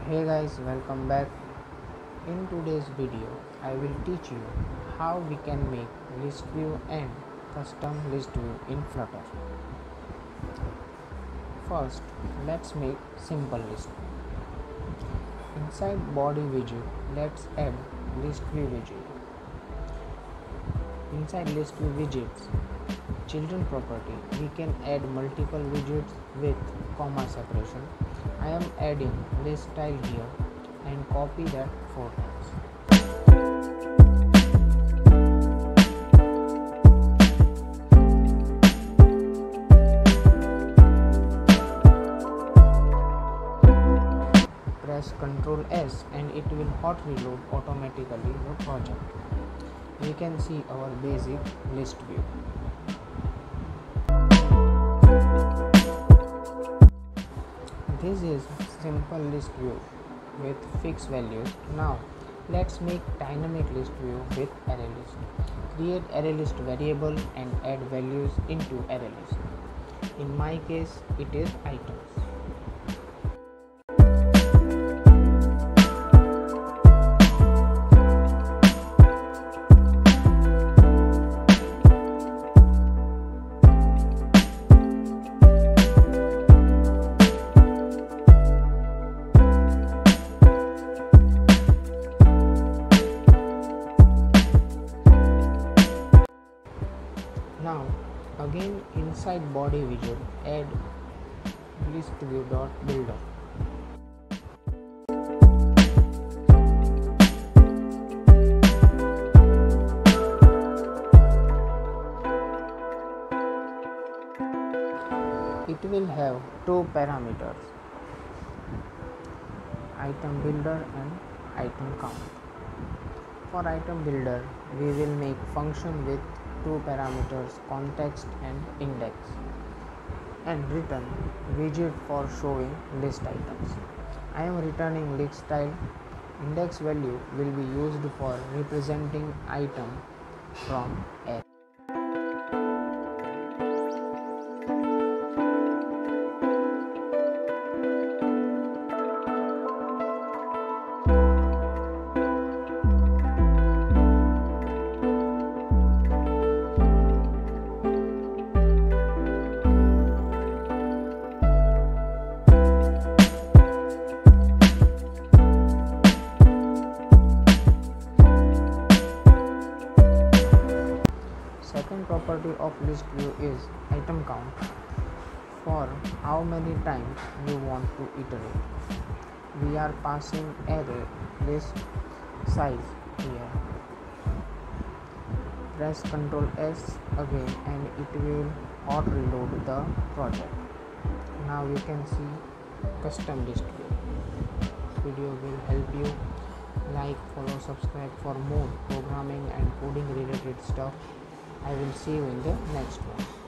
Hey guys, welcome back. In today's video, I will teach you how we can make list view and custom list view in Flutter. First, let's make simple list view. Inside body widget, let's add list view widget. Inside list view widgets, children property, we can add multiple widgets with comma separation. I am adding list style here and copy that 4 times. Press Ctrl S and it will hot reload automatically the project. We can see our basic list view. This is simple list view with fixed values. Now let's make dynamic list view with array list. Create array list variable and add values into array list. In my case, it is items. Now again inside body widget add ListView.builder. It will have two parameters, item builder and item count. For item builder we will make function with two parameters, context and index, and return widget for showing list items. I am returning list style. Index value will be used for representing item from array. Second property of list view is item count, for how many times you want to iterate. We are passing array list size here. Press Ctrl S again and it will hot reload the project. Now you can see custom list view. This video will help you. Like, follow, subscribe for more programming and coding related stuff. I will see you in the next one.